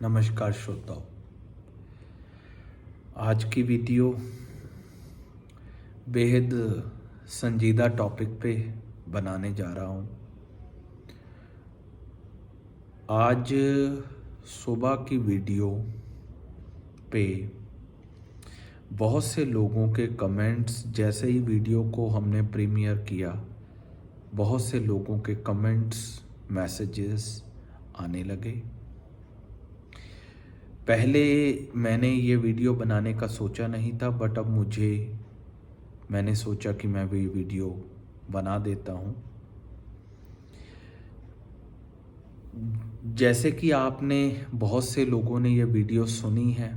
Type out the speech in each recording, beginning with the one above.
नमस्कार श्रोताओं। आज की वीडियो बेहद संजीदा टॉपिक पे बनाने जा रहा हूँ। आज सुबह की वीडियो पे बहुत से लोगों के कमेंट्स, जैसे ही वीडियो को हमने प्रीमियर किया, बहुत से लोगों के कमेंट्स, मैसेजेस आने लगे। पहले मैंने ये वीडियो बनाने का सोचा नहीं था, बट अब मैंने सोचा कि मैं भी वीडियो बना देता हूँ। जैसे कि आपने बहुत से लोगों ने ये वीडियो सुनी है,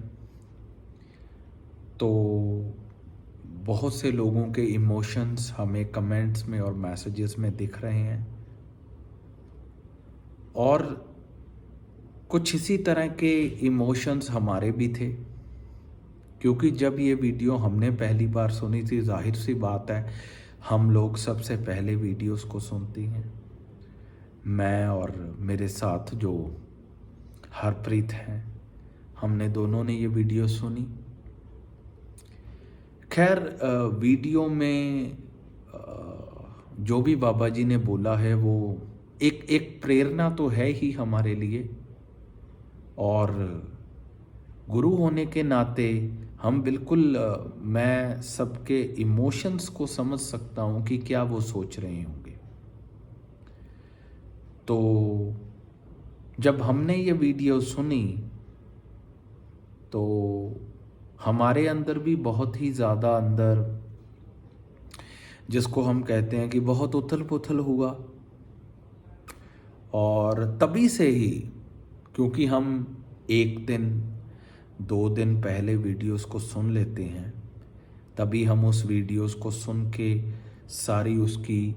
तो बहुत से लोगों के इमोशंस हमें कमेंट्स में और मैसेजेस में दिख रहे हैं, और कुछ इसी तरह के इमोशंस हमारे भी थे, क्योंकि जब ये वीडियो हमने पहली बार सुनी थी, जाहिर सी बात है हम लोग सबसे पहले वीडियोस को सुनती हैं। मैं और मेरे साथ जो हरप्रीत हैं, हमने दोनों ने ये वीडियो सुनी। खैर, वीडियो में जो भी बाबा जी ने बोला है वो एक प्रेरणा तो है ही हमारे लिए, और गुरु होने के नाते हम बिल्कुल मैं सबके इमोशंस को समझ सकता हूँ कि क्या वो सोच रहे होंगे। तो जब हमने ये वीडियो सुनी तो हमारे अंदर भी बहुत ही ज़्यादा अंदर, जिसको हम कहते हैं कि बहुत उथल पुथल हुआ। और तभी से ही, क्योंकि हम एक दिन 2 दिन पहले वीडियोस को सुन लेते हैं, तभी हम उस वीडियोस को सुन के सारी उसकी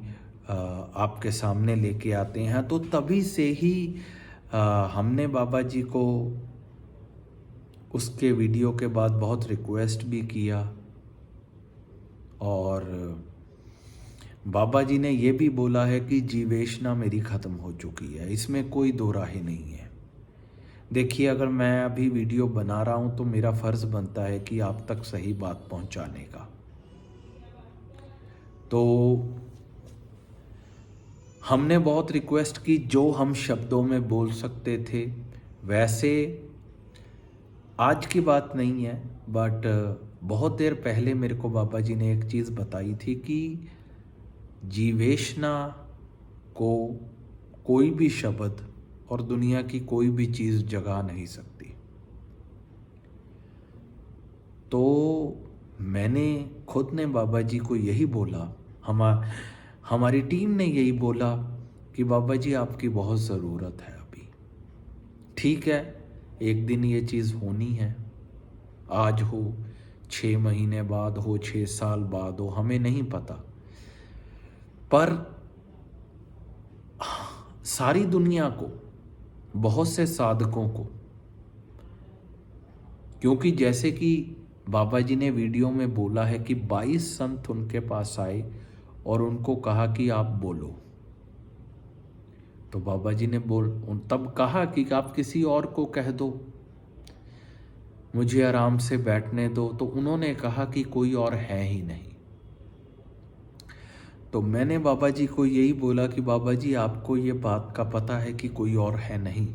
आपके सामने लेके आते हैं। तो तभी से ही हमने बाबा जी को उसके वीडियो के बाद बहुत रिक्वेस्ट भी किया, और बाबा जी ने ये भी बोला है कि जीवेशना मेरी ख़त्म हो चुकी है, इसमें कोई दो राहें नहीं है। देखिए, अगर मैं अभी वीडियो बना रहा हूँ तो मेरा फ़र्ज़ बनता है कि आप तक सही बात पहुँचाने का। तो हमने बहुत रिक्वेस्ट की, जो हम शब्दों में बोल सकते थे। वैसे आज की बात नहीं है, बट बहुत देर पहले मेरे को बाबा जी ने एक चीज़ बताई थी कि जीवेशना को कोई भी शब्द और दुनिया की कोई भी चीज़ जगा नहीं सकती। तो मैंने खुद ने बाबा जी को यही बोला, हमारी टीम ने यही बोला कि बाबा जी आपकी बहुत ज़रूरत है अभी। ठीक है, एक दिन ये चीज़ होनी है, आज हो, 6 महीने बाद हो, 6 साल बाद हो, हमें नहीं पता। पर सारी दुनिया को, बहुत से साधकों को, क्योंकि जैसे कि बाबा जी ने वीडियो में बोला है कि 22 संत उनके पास आए और उनको कहा कि आप बोलो। तो बाबा जी ने तब कहा कि आप किसी और को कह दो, मुझे आराम से बैठने दो। तो उन्होंने कहा कि कोई और है ही नहीं। तो मैंने बाबा जी को यही बोला कि बाबा जी, आपको ये बात का पता है कि कोई और है नहीं,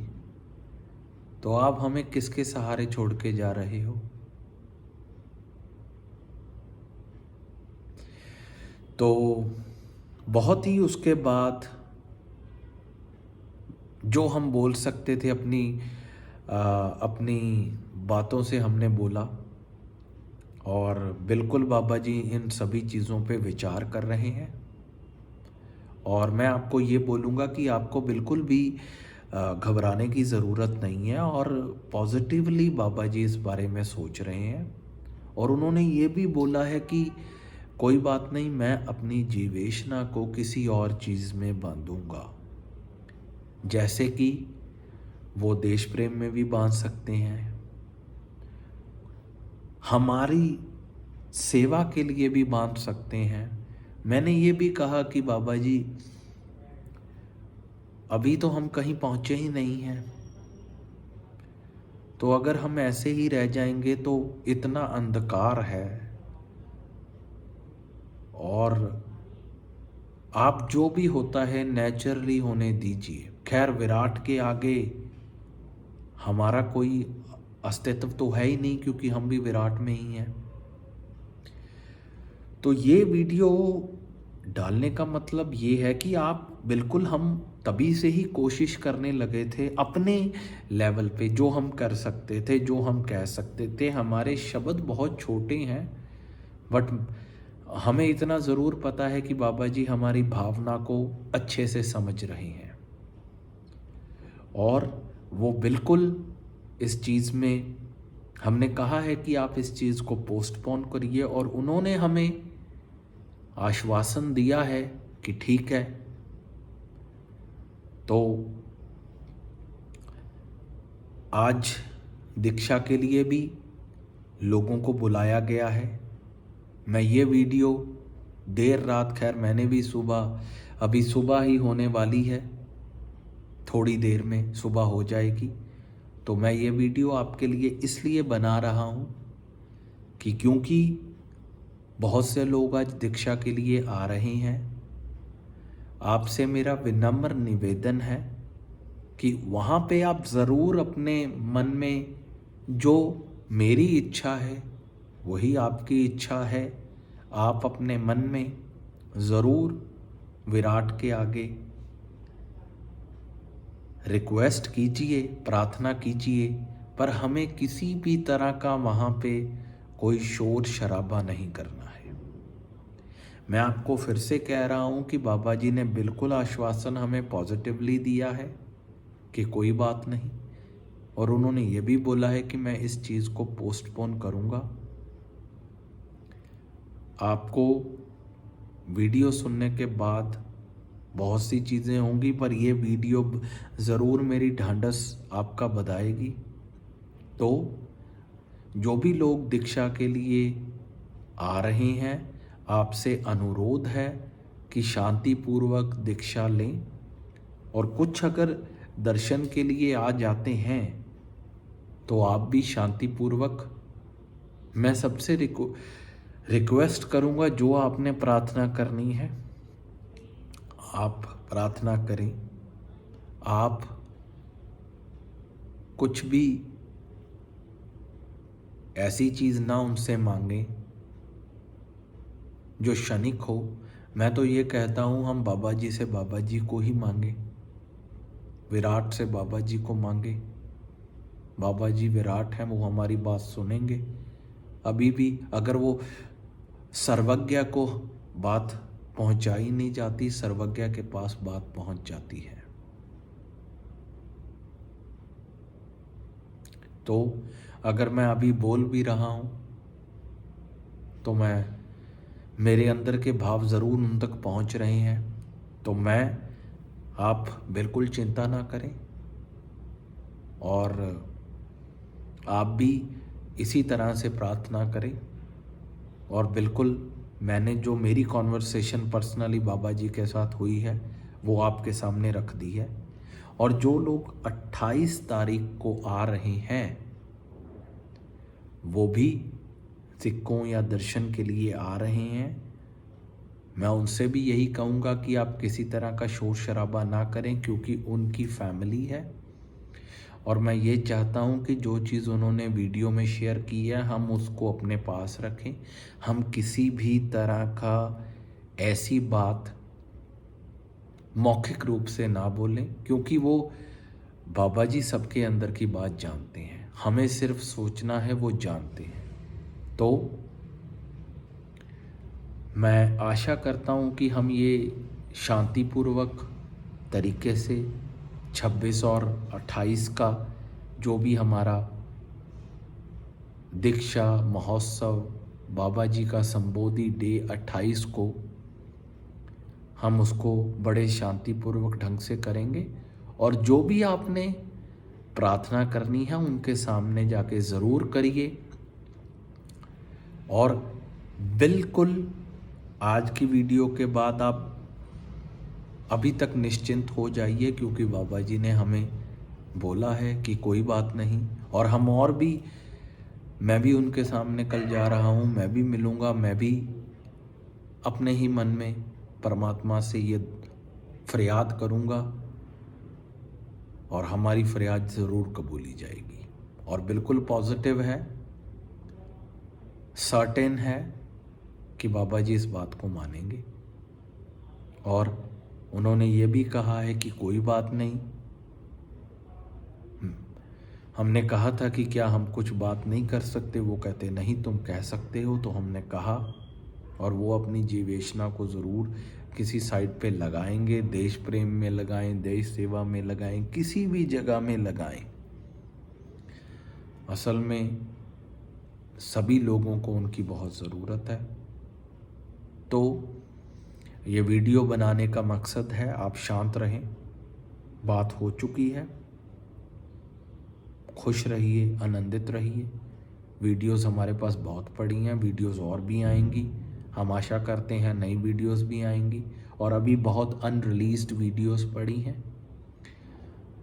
तो आप हमें किसके सहारे छोड़ के जा रहे हो? तो बहुत ही उसके बाद जो हम बोल सकते थे अपनी बातों से हमने बोला, और बिल्कुल बाबा जी इन सभी चीज़ों पे विचार कर रहे हैं। और मैं आपको ये बोलूँगा कि आपको बिल्कुल भी घबराने की ज़रूरत नहीं है, और पॉजिटिवली बाबा जी इस बारे में सोच रहे हैं। और उन्होंने ये भी बोला है कि कोई बात नहीं, मैं अपनी जीवेशना को किसी और चीज़ में बांधूंगा। जैसे कि वो देश प्रेम में भी बांध सकते हैं, हमारी सेवा के लिए भी बांध सकते हैं। मैंने ये भी कहा कि बाबा जी, अभी तो हम कहीं पहुँचे ही नहीं हैं, तो अगर हम ऐसे ही रह जाएंगे तो इतना अंधकार है। और आप जो भी होता है नेचुरली होने दीजिए। खैर, विराट के आगे हमारा कोई अस्तित्व तो है ही नहीं, क्योंकि हम भी विराट में ही हैं। तो ये वीडियो डालने का मतलब ये है कि आप बिल्कुल, हम तभी से ही कोशिश करने लगे थे अपने लेवल पे, जो हम कर सकते थे, जो हम कह सकते थे। हमारे शब्द बहुत छोटे हैं, बट हमें इतना ज़रूर पता है कि बाबा जी हमारी भावना को अच्छे से समझ रहे हैं, और वो बिल्कुल इस चीज़ में, हमने कहा है कि आप इस चीज़ को पोस्टपोन करिए, और उन्होंने हमें आश्वासन दिया है कि ठीक है। तो आज दीक्षा के लिए भी लोगों को बुलाया गया है। मैं ये वीडियो देर रात, खैर मैंने भी अभी सुबह ही होने वाली है, थोड़ी देर में सुबह हो जाएगी। तो मैं ये वीडियो आपके लिए इसलिए बना रहा हूँ कि क्योंकि बहुत से लोग आज दीक्षा के लिए आ रहे हैं। आपसे मेरा विनम्र निवेदन है कि वहाँ पे आप ज़रूर अपने मन में, जो मेरी इच्छा है वही आपकी इच्छा है, आप अपने मन में ज़रूर विराट के आगे रिक्वेस्ट कीजिए, प्रार्थना कीजिए, पर हमें किसी भी तरह का वहाँ पे कोई शोर शराबा नहीं करना है। मैं आपको फिर से कह रहा हूँ कि बाबा जी ने बिल्कुल आश्वासन हमें पॉजिटिवली दिया है कि कोई बात नहीं, और उन्होंने ये भी बोला है कि मैं इस चीज़ को पोस्टपोन करूँगा। आपको वीडियो सुनने के बाद बहुत सी चीज़ें होंगी, पर ये वीडियो ज़रूर मेरी ढांढस आपका बधाएगी। तो जो भी लोग दीक्षा के लिए आ रहे हैं, आपसे अनुरोध है कि शांतिपूर्वक दीक्षा लें, और कुछ अगर दर्शन के लिए आ जाते हैं तो आप भी शांतिपूर्वक, मैं सबसे रिक्वेस्ट करूंगा, जो आपने प्रार्थना करनी है आप प्रार्थना करें। आप कुछ भी ऐसी चीज़ ना उनसे मांगें जो क्षणिक हो। मैं तो ये कहता हूँ, हम बाबा जी से बाबा जी को ही मांगे, विराट से बाबा जी को मांगे। बाबा जी विराट हैं, वो हमारी बात सुनेंगे। अभी भी अगर वो सर्वज्ञ को बात पहुंचाई नहीं जाती, सर्वज्ञ के पास बात पहुंच जाती है। तो अगर मैं अभी बोल भी रहा हूं तो मेरे अंदर के भाव ज़रूर उन तक पहुंच रहे हैं। तो आप बिल्कुल चिंता ना करें, और आप भी इसी तरह से प्रार्थना करें। और बिल्कुल, मैंने जो मेरी कॉन्वर्सेशन पर्सनली बाबा जी के साथ हुई है वो आपके सामने रख दी है। और जो लोग 28 तारीख को आ रहे हैं, वो भी सिक्कों या दर्शन के लिए आ रहे हैं, मैं उनसे भी यही कहूँगा कि आप किसी तरह का शोर शराबा ना करें, क्योंकि उनकी फैमिली है। और मैं ये चाहता हूँ कि जो चीज़ उन्होंने वीडियो में शेयर की है, हम उसको अपने पास रखें। हम किसी भी तरह का ऐसी बात मौखिक रूप से ना बोलें, क्योंकि वो बाबा जी सबके अंदर की बात जानते हैं। हमें सिर्फ सोचना है, वो जानते हैं। तो मैं आशा करता हूँ कि हम ये शांतिपूर्वक तरीके से 26 और 28 का जो भी हमारा दीक्षा महोत्सव, बाबा जी का संबोधि डे 28 को, हम उसको बड़े शांतिपूर्वक ढंग से करेंगे। और जो भी आपने प्रार्थना करनी है उनके सामने जाके ज़रूर करिए। और बिल्कुल आज की वीडियो के बाद आप अभी तक निश्चिंत हो जाइए, क्योंकि बाबा जी ने हमें बोला है कि कोई बात नहीं। और हम और भी, मैं भी उनके सामने कल जा रहा हूँ, मैं भी मिलूँगा, मैं भी अपने ही मन में परमात्मा से ये फरियाद करूँगा और हमारी फरियाद ज़रूर कबूली जाएगी। और बिल्कुल पॉजिटिव है, सर्टेन है कि बाबा जी इस बात को मानेंगे। और उन्होंने ये भी कहा है कि कोई बात नहीं। हमने कहा था कि क्या हम कुछ बात नहीं कर सकते, वो कहते नहीं तुम कह सकते हो। तो हमने कहा, और वो अपनी जीवेशना को ज़रूर किसी साइड पे लगाएंगे, देश प्रेम में लगाएं, देश सेवा में लगाएं, किसी भी जगह में लगाएं। असल में सभी लोगों को उनकी बहुत ज़रूरत है। तो ये वीडियो बनाने का मकसद है आप शांत रहें, बात हो चुकी है, खुश रहिए, आनंदित रहिए। वीडियोस हमारे पास बहुत पड़ी हैं, वीडियोस और भी आएंगी। हम आशा करते हैं नई वीडियोस भी आएंगी। और अभी बहुत अनरिलीज्ड वीडियोस पड़ी हैं।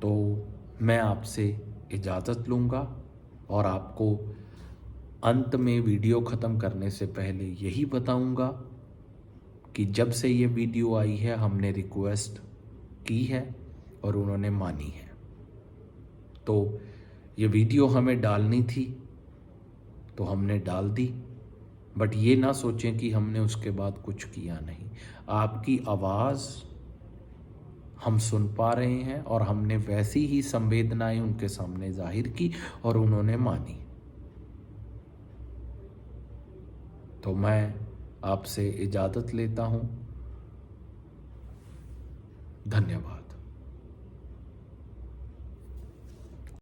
तो मैं आपसे इजाज़त लूँगा और आपको अंत में वीडियो ख़त्म करने से पहले यही बताऊँगा कि जब से ये वीडियो आई है हमने रिक्वेस्ट की है और उन्होंने मानी है। तो ये वीडियो हमें डालनी थी तो हमने डाल दी, बट ये ना सोचें कि हमने उसके बाद कुछ किया नहीं। आपकी आवाज़ हम सुन पा रहे हैं और हमने वैसी ही संवेदनाएं उनके सामने जाहिर की और उन्होंने मानी। तो मैं आपसे इजाज़त लेता हूँ। धन्यवाद।